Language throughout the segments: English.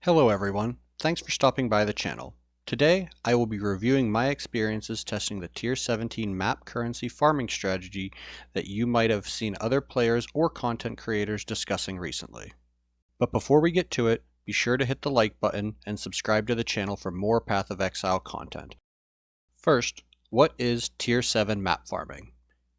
Hello everyone, thanks for stopping by the channel. Today, I will be reviewing my experiences testing the Tier 17 map currency farming strategy that you might have seen other players or content creators discussing recently. But before we get to it, be sure to hit the like button and subscribe to the channel for more Path of Exile content. First, what is Tier 7 map farming?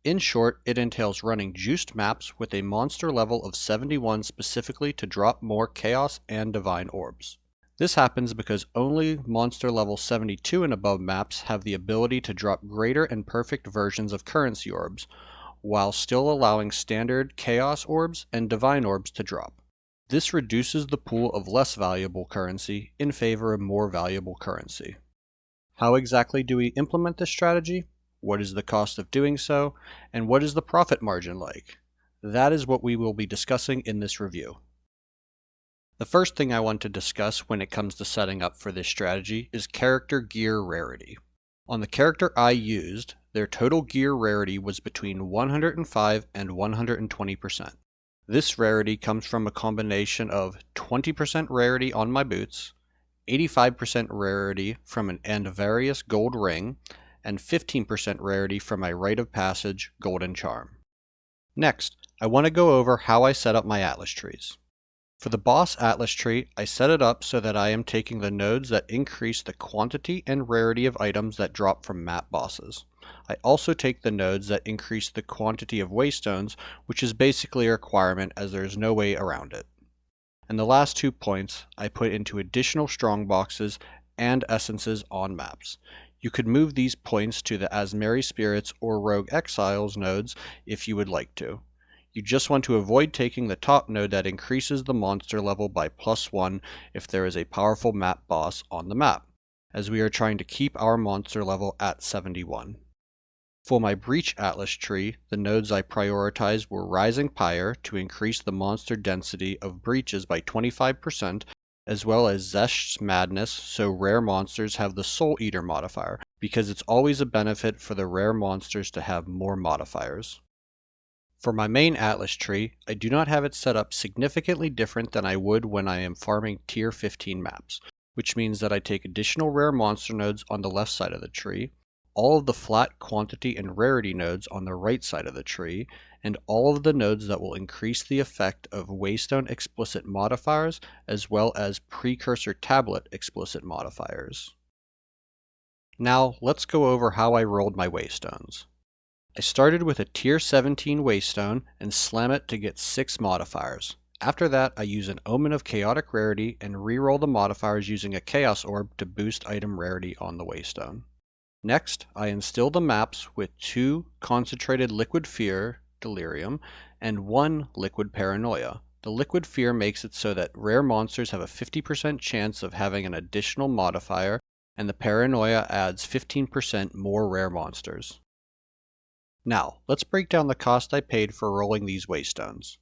In short, it entails running juiced maps with a monster level of 71 specifically to drop more Chaos and Divine Orbs. This happens because only monster level 72 and above maps have the ability to drop greater and perfect versions of currency orbs, while still allowing standard Chaos Orbs and Divine Orbs to drop. This reduces the pool of less valuable currency in favor of more valuable currency. How exactly do we implement this strategy? What is the cost of doing so? And what is the profit margin like? That is what we will be discussing in this review. The first thing I want to discuss when it comes to setting up for this strategy is character gear rarity. On the character I used, their total gear rarity was between 105 and 120%. This rarity comes from a combination of 20% rarity on my boots, 85% rarity from an Andvarius gold ring, and 15% rarity from my Rite of Passage golden charm. Next, I want to go over how I set up my atlas trees. For the boss atlas tree, I set it up so that I am taking the nodes that increase the quantity and rarity of items that drop from map bosses. I also take the nodes that increase the quantity of waystones, which is basically a requirement as there is no way around it. And the last 2 points I put into additional strong boxes and essences on maps. You could move these points to the As Merry Spirits or Rogue Exiles nodes if you would like to. You just want to avoid taking the top node that increases the monster level by +1 if there is a powerful map boss on the map, as we are trying to keep our monster level at 71. For my Breach Atlas tree, the nodes I prioritized were Rising Pyre to increase the monster density of breaches by 25%, as well as Zesh's Madness so rare monsters have the Soul Eater modifier, because it's always a benefit for the rare monsters to have more modifiers. For my main Atlas tree, I do not have it set up significantly different than I would when I am farming Tier 15 maps, which means that I take additional rare monster nodes on the left side of the tree, all of the flat quantity and rarity nodes on the right side of the tree, and all of the nodes that will increase the effect of Waystone explicit modifiers as well as Precursor Tablet explicit modifiers. Now let's go over how I rolled my Waystones. I started with a Tier 17 Waystone and slam it to get 6 modifiers. After that, I use an Omen of Chaotic Rarity and reroll the modifiers using a Chaos Orb to boost item rarity on the Waystone. Next, I instill the maps with 2 Concentrated Liquid Fear, Delirium, and 1 Liquid Paranoia. The Liquid Fear makes it so that rare monsters have a 50% chance of having an additional modifier, and the Paranoia adds 15% more rare monsters. Now, let's break down the cost I paid for rolling these Waystones.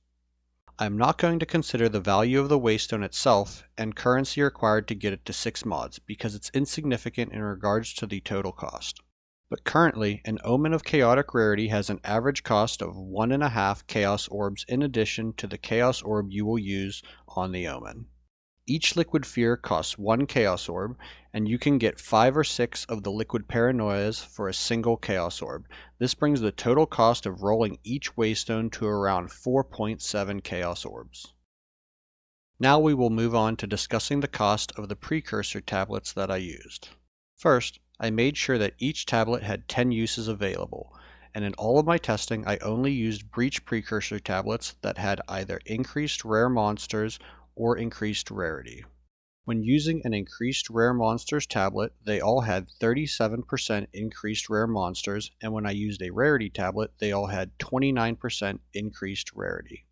I am not going to consider the value of the Waystone itself and currency required to get it to 6 mods because it's insignificant in regards to the total cost. But currently, an Omen of Chaotic Rarity has an average cost of 1.5 Chaos Orbs in addition to the Chaos Orb you will use on the Omen. Each Liquid Fear costs 1 Chaos Orb, and you can get 5 or 6 of the Liquid Paranoias for a single Chaos Orb. This brings the total cost of rolling each Waystone to around 4.7 Chaos Orbs. Now we will move on to discussing the cost of the Precursor Tablets that I used. First, I made sure that each tablet had 10 uses available, and in all of my testing I only used Breach Precursor Tablets that had either increased rare monsters or increased rarity. When using an increased rare monsters tablet, they all had 37% increased rare monsters, and when I used a rarity tablet, they all had 29% increased rarity.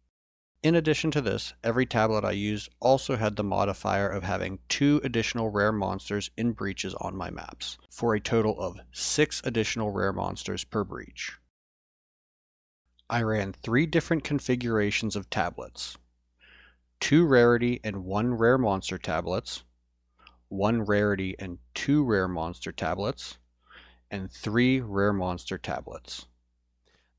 In addition to this, every tablet I used also had the modifier of having 2 additional rare monsters in breaches on my maps, for a total of 6 additional rare monsters per breach. I ran 3 different configurations of tablets. 2 rarity and 1 rare monster tablets, 1 rarity and 2 rare monster tablets, and 3 rare monster tablets.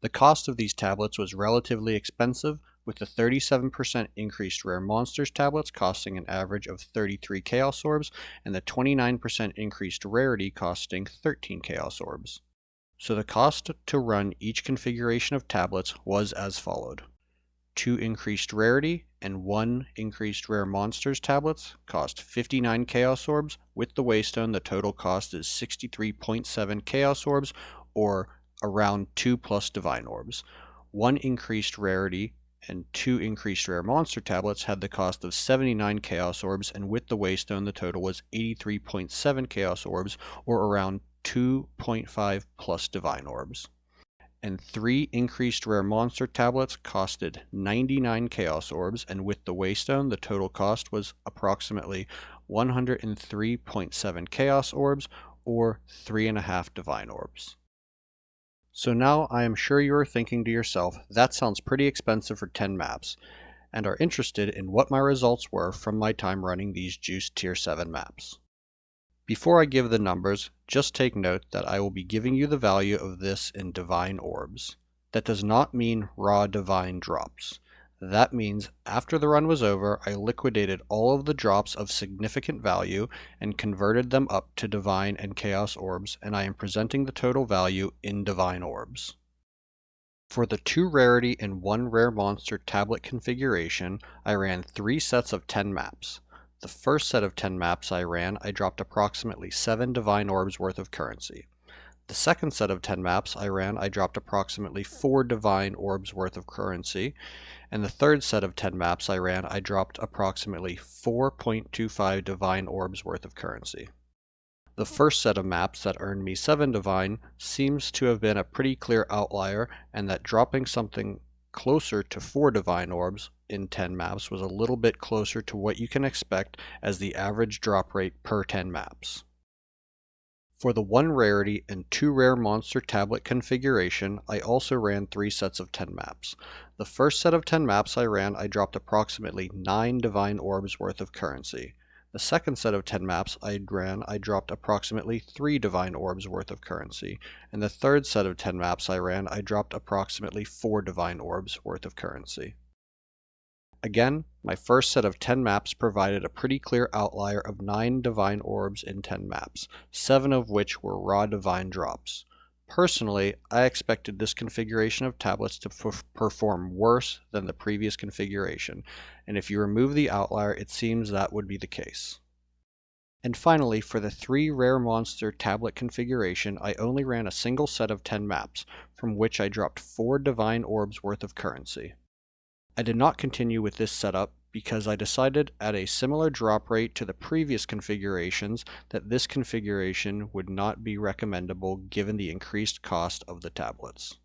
The cost of these tablets was relatively expensive, with the 37% increased Rare Monsters tablets costing an average of 33 Chaos Orbs, and the 29% increased Rarity costing 13 Chaos Orbs. So the cost to run each configuration of tablets was as followed. 2 increased Rarity and 1 increased Rare Monsters tablets cost 59 Chaos Orbs. With the Waystone, the total cost is 63.7 Chaos Orbs, or around 2 plus Divine Orbs. 1 increased Rarity and 2 increased Rare Monster tablets had the cost of 79 Chaos Orbs, and with the Waystone, the total was 83.7 Chaos Orbs, or around 2.5 plus Divine Orbs. And 3 increased Rare Monster tablets costed 99 Chaos Orbs, and with the Waystone, the total cost was approximately 103.7 Chaos Orbs, or 3.5 Divine Orbs. So now I am sure you are thinking to yourself, that sounds pretty expensive for 10 maps, and are interested in what my results were from my time running these juiced Tier 7 maps. Before I give the numbers, just take note that I will be giving you the value of this in Divine Orbs. That does not mean raw Divine drops. That means after the run was over, I liquidated all of the drops of significant value and converted them up to Divine and Chaos Orbs, and I am presenting the total value in Divine Orbs. For the 2 Rarity and 1 Rare Monster tablet configuration, I ran 3 sets of 10 maps. The first set of 10 maps I ran, I dropped approximately 7 Divine Orbs worth of currency. The second set of 10 maps I ran, I dropped approximately 4 Divine Orbs worth of currency. And the third set of 10 maps I ran, I dropped approximately 4.25 Divine Orbs worth of currency. The first set of maps that earned me 7 Divine seems to have been a pretty clear outlier, and that dropping something closer to 4 Divine Orbs in 10 maps was a little bit closer to what you can expect as the average drop rate per 10 maps. For the 1 Rarity and 2 Rare Monster tablet configuration, I also ran 3 sets of 10 maps. The first set of 10 maps I ran, I dropped approximately 9 Divine Orbs worth of currency. The second set of 10 maps I ran, I dropped approximately 3 Divine Orbs worth of currency. And the third set of 10 maps I ran, I dropped approximately 4 Divine Orbs worth of currency. Again, my first set of 10 maps provided a pretty clear outlier of 9 Divine Orbs in 10 maps, 7 of which were raw Divine drops. Personally, I expected this configuration of tablets to perform worse than the previous configuration, and if you remove the outlier, it seems that would be the case. And finally, for the 3 Rare Monster tablet configuration, I only ran a single set of 10 maps, from which I dropped 4 Divine Orbs worth of currency. I did not continue with this setup because I decided at a similar drop rate to the previous configurations that this configuration would not be recommendable given the increased cost of the tablets.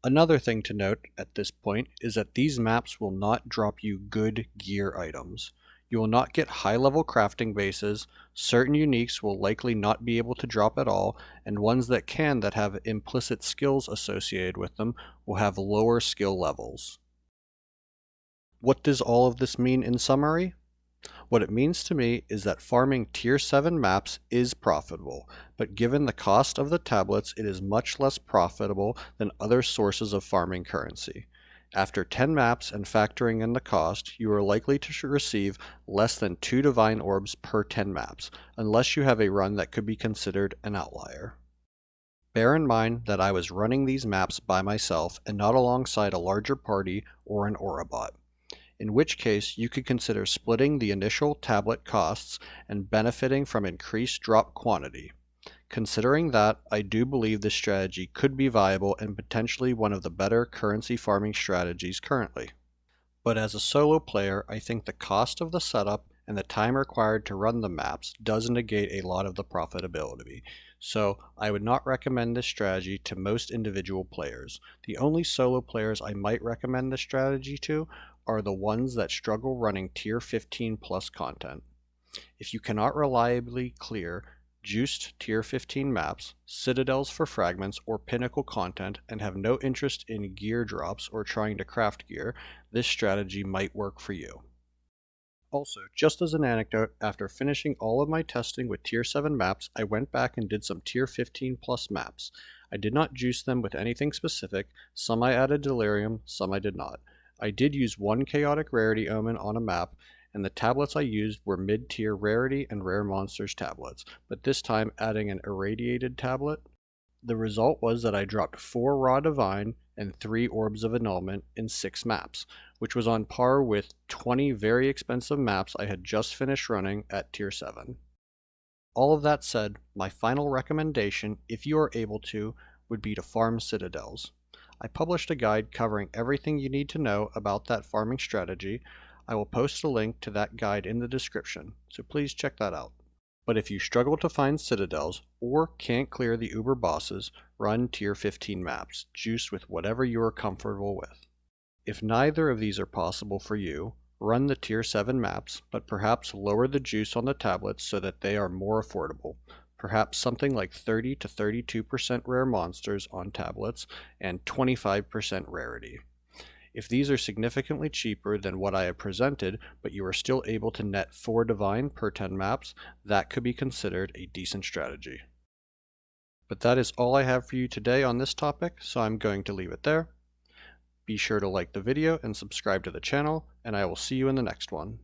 Another thing to note at this point is that these maps will not drop you good gear items. You will not get high-level crafting bases, certain uniques will likely not be able to drop at all, and ones that can that have implicit skills associated with them will have lower skill levels. What does all of this mean in summary? What it means to me is that farming Tier 7 maps is profitable, but given the cost of the tablets, it is much less profitable than other sources of farming currency. After 10 maps and factoring in the cost, you are likely to receive less than 2 Divine Orbs per 10 maps, unless you have a run that could be considered an outlier. Bear in mind that I was running these maps by myself and not alongside a larger party or an Aurabot, in which case you could consider splitting the initial tablet costs and benefiting from increased drop quantity. Considering that, I do believe this strategy could be viable and potentially one of the better currency farming strategies currently. But as a solo player, I think the cost of the setup and the time required to run the maps does negate a lot of the profitability, so I would not recommend this strategy to most individual players. The only solo players I might recommend this strategy to are the ones that struggle running Tier 15 plus content. If you cannot reliably clear juiced Tier 15 maps, citadels for fragments, or pinnacle content, and have no interest in gear drops or trying to craft gear, this strategy might work for you. Also, just as an anecdote, after finishing all of my testing with Tier 7 maps, I went back and did some Tier 15 plus maps. I did not juice them with anything specific, some I added delirium, some I did not. I did use one chaotic rarity omen on a map, and the tablets I used were mid-tier rarity and rare monsters tablets, but this time adding an irradiated tablet. The result was that I dropped 4 Raw Divine and 3 Orbs of Annulment in 6 maps, which was on par with 20 very expensive maps I had just finished running at Tier 7. All of that said, my final recommendation, if you are able to, would be to farm citadels. I published a guide covering everything you need to know about that farming strategy. I will post a link to that guide in the description, so please check that out. But if you struggle to find citadels or can't clear the Uber bosses, run Tier 15 maps, juiced with whatever you are comfortable with. If neither of these are possible for you, run the Tier 7 maps, but perhaps lower the juice on the tablets so that they are more affordable. Perhaps something like 30 to 32% rare monsters on tablets and 25% rarity. If these are significantly cheaper than what I have presented, but you are still able to net 4 divine per 10 maps, that could be considered a decent strategy. But that is all I have for you today on this topic, so I'm going to leave it there. Be sure to like the video and subscribe to the channel, and I will see you in the next one.